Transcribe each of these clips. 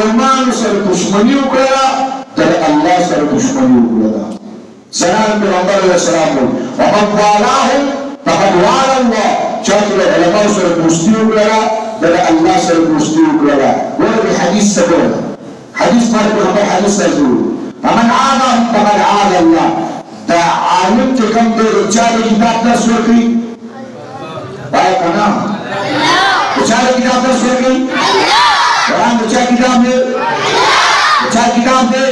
ظالمان سر دشمنی وکړه د الله سره دشمنی وکړه. سلام پیغمبر علیه السلام ومن والاهم فقد والى الله. چا چې د علماو سره دوستي وکړه د الله سره دوستي وکړه. ګوره حدیث څه دی؟ حدیث باندې پیغمبر حدیث راځي فمن عادهم فقد عاد الله. دا عالم چې کوم دی چا د کتاب درس ورکړي وایي که نه؟ د چا د کتاب درس ورکړي؟ قرآن د چا کتاب دی؟ د چا کتاب دی؟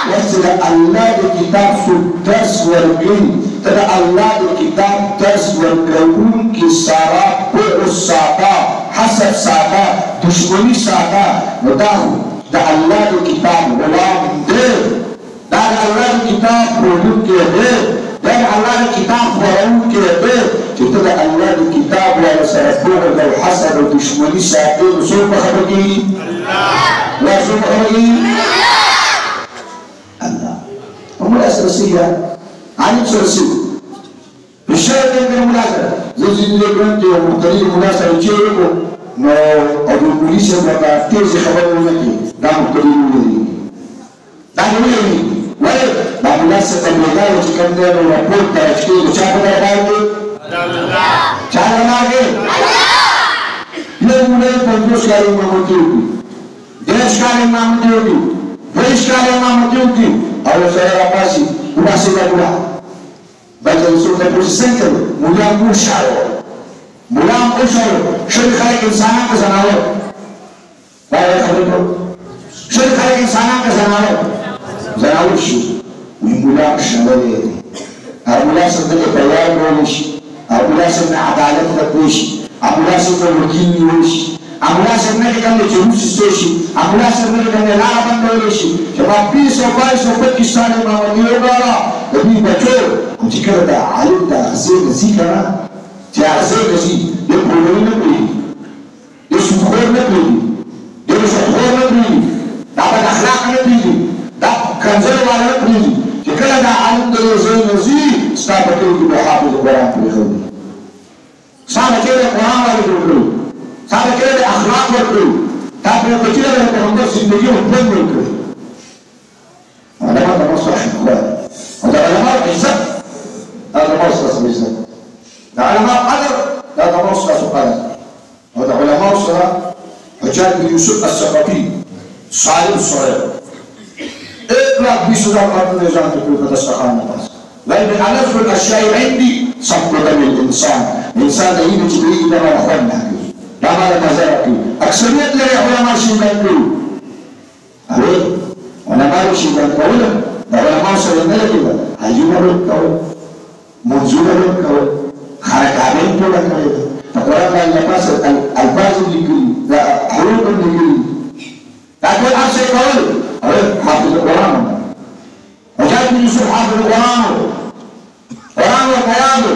واسه د الله د کتاب څوک درس ورکړي ته د الله د کتاب درس ورکوونکي سره بغض ساته، حسد ساته، دشمني ساته، نو دا د الله د کتاب غلام دی. دا د الله د کتاب پلورونکی دی. دا د الله د کتاب خورونکی دی. چې ته د الله د کتاب والا سره بغض او حسد او دشمني ساتې نو څوک به خبر کېږي؟ الله. څوک به خبر کېږي؟ الله. ومولا سره سیږه عالم سره سیږه الشاهد يمكن الملازمة زي اللي كنت مختلف الملازمة يجيبوا نو أبو البوليس يبقى تيجي خبر منك ده مختلف الملازمة ده ملازمة ولا ده ملازمة الملازمة وتكلم ده ورابط ده يشتري وشاف ده بعده شاف ده بعده يوم ولا بندوش كاري ما مديوكي ديش كاري ما مديوكي فيش كاري ما مديوكي أو سيارة راباسي وناسي ده بدل سوق البروسيسنج ملام وشارو ملام وشارو شو خلق إنسان كزناور بايع خلقه شو خلق إنسان كزناور زناور شو وملام شمالي أبولا سنتك بيان ولش أبولا سنة عدالة تقوش أبولا سنة وكيل ولش أبولا سنة كم لجلوس سوشي أبولا سنة كم لعبان ولشي شباب بيس وبايس وباكستان ما مديوغا لبي بچو چې کله دا عالم دا غزي نسی کنه چې غزي نسی د پرونی نه پری د شخور نه پری د شخور نه پری دا د اخلاق نه پری دا کنځل ولا نه پری چې کله دا عالم د غزي نسی ستاسو کې د حافظ قرآن پری خو ستاسو کې د قرآن ولا ورکړو ستاسو کې د اخلاق ورکړو تاسو په کې د پیغمبر زندگی په پوهه ورکړو انا ما بصح اخوان هذا علماء عزت هذا مرصص عزت ده علماء قدر هذا مرصص قدر هذا علماء صلاة حجاج بن يوسف الثقفي صالح صغير اقرأ بسورة قرن نظام تقول فتستخانة بس لأن ألف الأشياء عندي صفقة من الإنسان الإنسان ده يجي تبريد لما أخوانا لما لمزارك أكثرية لي علماء شيئا يقولوا أولا علماء شيئا يقولوا علماء صلى الله عليه وسلم هجوم ركوا منزول ركوا خارقين تولا كذا فقرأ ما ينفس الفاظ ذكري لا حروف ذكري لكن أرسل قول حافظ القرآن وجاء ابن يوسف حافظ القرآن وكلامه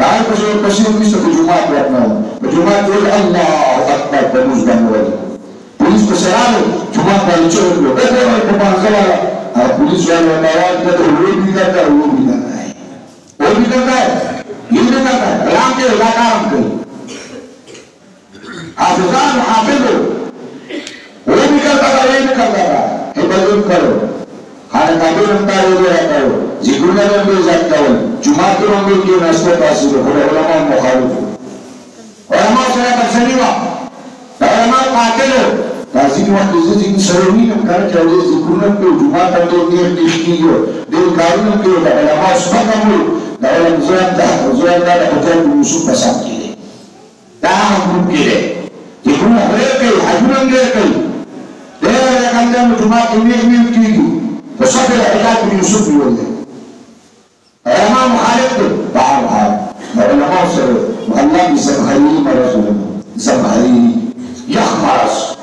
تعال بشير لسه في جمعة وقتنا الجمعة تقول الله أكبر بنوز بنوز بوليس بسرعة جمعة بيجوا له بدر ما يكون خلا بوليس وانا نواد بدر هو بيكذا يمكن كذا كلام كده لا كلام كده حافظان حافظه هو بيكذا هبادون كرو خانه كابين تارو كرو ذكرنا من بيزاكتاول جمعة من بيجي ناسبة تاسير كله علماء مخالف علماء سلام السليمة علماء قاتلوا تاسير وقت زين سرورين كان جالس ذكرنا من جمعة من نير تشكيله دين كارون من علماء سبحانه علماء زوان ده حجاج يوسف بساتيه ده هم كده ذكرنا غير كده حجنا غير كده ده كان ده جمعة من تيجي فصبر حجاج يوسف يقول علماء مخالفته بعض علماء سر وعلام زمهري مرزول زمهري يخمرس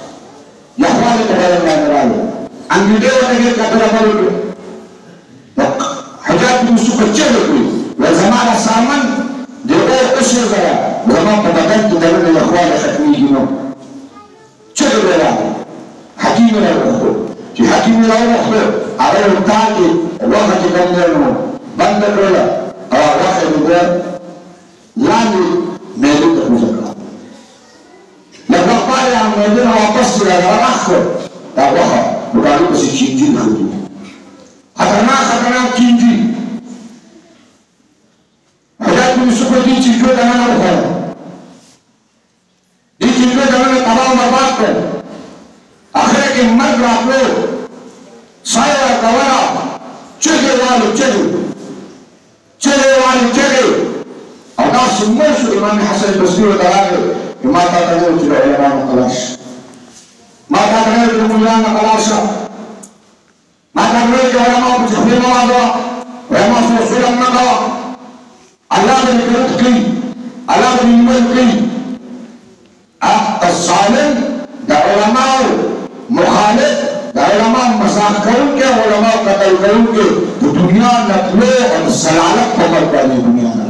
يخوال الكلام ما نراله عن جديد وتجد كتر مرود حجاج يوسف الجبري وزمان السامن دعوه أشهر زيا زمان بدأت تدرن الأخوان ختمي جنو جبر له حكيم له في حكيم له أخبر على التاجي وقت كان له بند كله واحد ده لاني kemudian wapas segala akhir tak wah bukan pasti cincin itu karena cincin ada pun seperti cincin dengan apa di cincin dengan tabau berbakat akhirnya kemat berapa saya kawan cegah walu ada semua Imam Hasan Basri berkata mata terus tidak ulama kelas mata terus ulama kelas mata terus ulama berjihad Allah ulama sudah mengawa Allah berkata Allah berkata الظالم ده علماء مخالف ده علماء مساق کرن کے علماء قتل کرن کے تو دنیا نقلے اور سلالت پکڑ پڑی دنیا